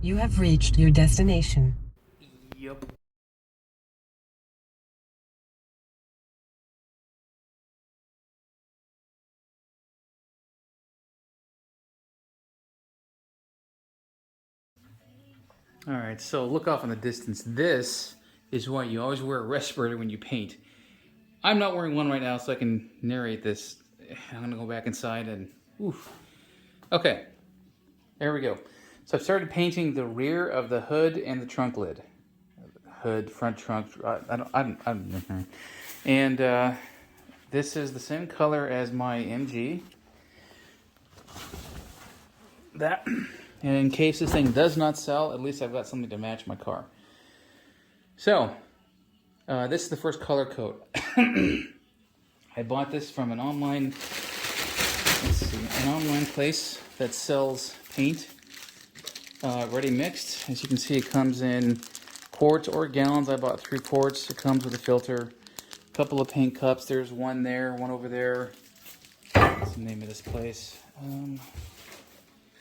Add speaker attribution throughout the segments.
Speaker 1: You have reached your destination.
Speaker 2: Yep. All right, so look off in the distance. This is why you always wear a respirator when you paint. I'm not wearing one right now, so I can narrate this. I'm gonna go back inside and, oof. Okay, there we go. So I've started painting the rear of the hood and the trunk lid. Hood, front trunk. I don't. And this is the same color as my MG. That, and in case this thing does not sell, at least I've got something to match my car. So, this is the first color coat. I bought this from an online, an online place that sells paint, ready mixed. As you can see, it comes in quarts or gallons. I bought 3 quarts. It comes with a filter, a couple of paint cups. There's one there, one over there. What's the name of this place?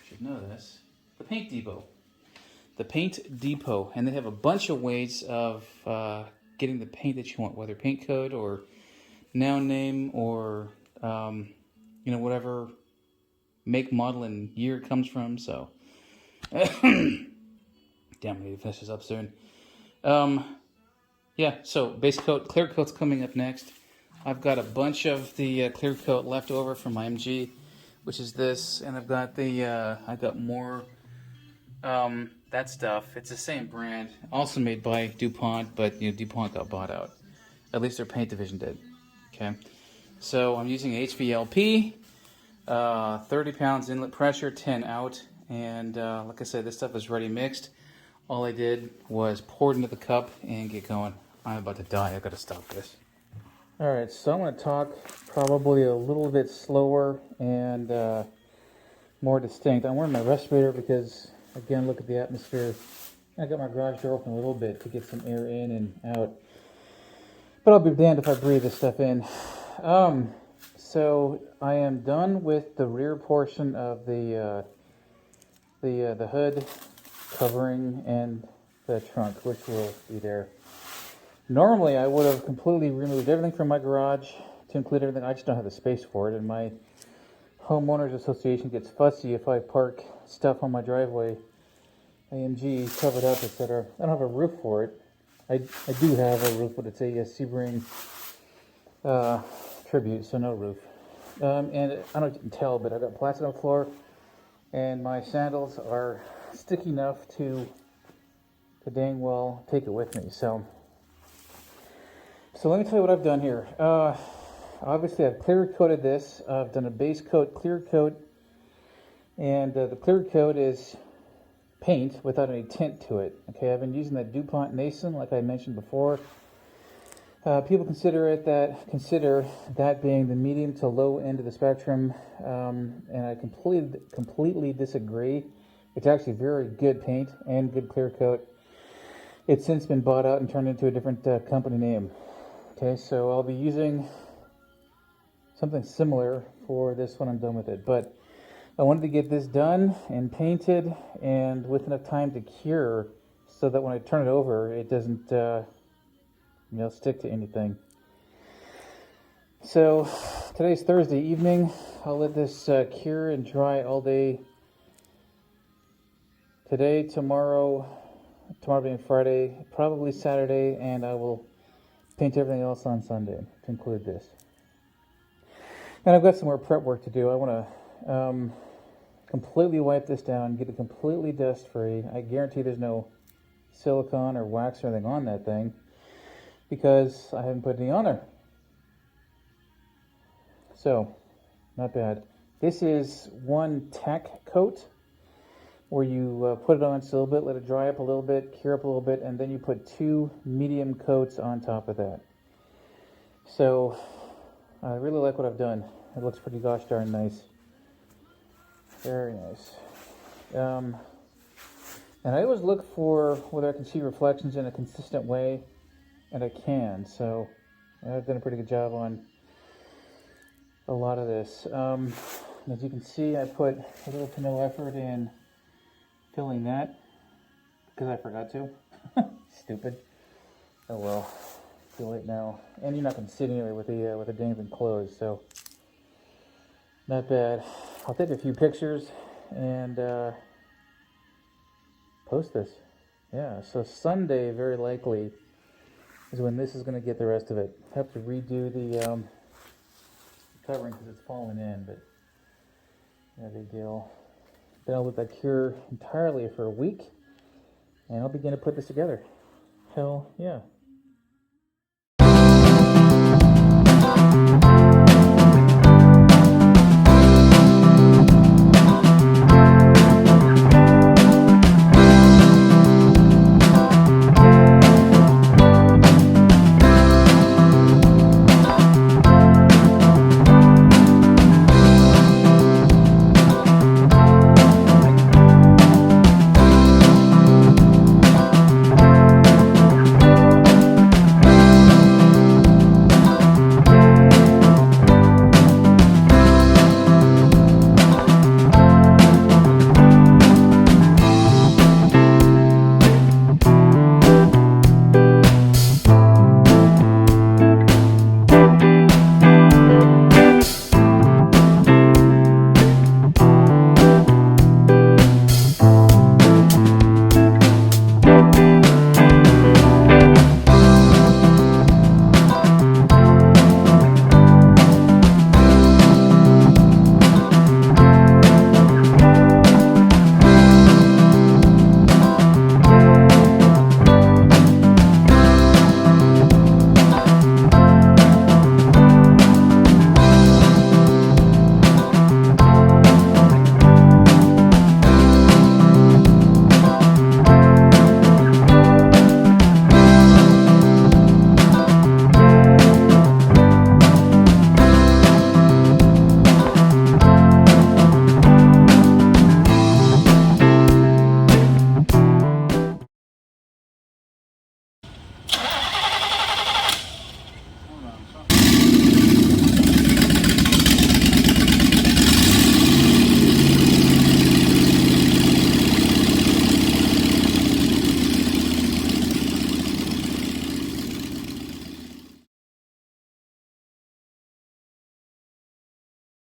Speaker 2: Should know this. The Paint Depot. The Paint Depot, and they have a bunch of ways of getting the paint that you want, whether paint code or noun name or whatever make, model, and year it comes from. So, damn, I need to finish this up soon. Yeah. So base coat, clear coat's coming up next. I've got a bunch of the clear coat left over from my MG, which is this, and I've got I got more. That stuff. It's the same brand, also made by DuPont, but DuPont got bought out. At least their paint division did. Okay, so I'm using HVLP, 30 pounds inlet pressure, 10 out, and like I said, this stuff is ready mixed. All I did was pour it into the cup and get going. I'm about to die. I've got to stop this. All right, so I'm going to talk probably a little bit slower and more distinct. I'm wearing my respirator because, again, look at the atmosphere. I got my garage door open a little bit to get some air in and out. But I'll be damned if I breathe this stuff in. So I am done with the rear portion of the hood covering and the trunk, which will be there. Normally, I would have completely removed everything from my garage to include everything. I just don't have the space for it, and my homeowners association gets fussy if I park stuff on my driveway, AMG covered up, etc. I don't have a roof for it. I do have a roof, but it's a Sebring tribute, so no roof. And I don't know if you can tell, but I've got plastic on the floor, and my sandals are sticky enough to dang well take it with me. So let me tell you what I've done here. Obviously, I've clear coated this. I've done a base coat, clear coat, and the clear coat is paint without any tint to it. Okay, I've been using that DuPont Nason, like I mentioned before. People consider that being the medium to low end of the spectrum, and I completely disagree. It's actually very good paint and good clear coat. It's since been bought out and turned into a different company name. Okay, so I'll be using something similar for this when I'm done with it. But I wanted to get this done and painted and with enough time to cure so that when I turn it over, it doesn't stick to anything. So today's Thursday evening. I'll let this cure and dry all day today, tomorrow being Friday, probably Saturday, and I will paint everything else on Sunday to include this. And I've got some more prep work to do. I want to completely wipe this down, get it completely dust free. I guarantee there's no silicone or wax or anything on that thing because I haven't put any on there. So, not bad. This is one tack coat where you put it on just a little bit, let it dry up a little bit, cure up a little bit, and then you put 2 medium coats on top of that. So, I really like what I've done. It looks pretty gosh darn nice. Very nice. And I always look for whether I can see reflections in a consistent way, and I can. So I've done a pretty good job on a lot of this. As you can see, I put a little to no effort in filling that because I forgot to. Stupid. Oh well. Too late now. And you're not going to sit anyway with the dang thing closed, so not bad. I'll take a few pictures and post this. Yeah, so Sunday, very likely, is when this is going to get the rest of it. I have to redo the covering because it's fallen in, but no big deal. Then I'll let that cure entirely for a week, and I'll begin to put this together. Hell yeah.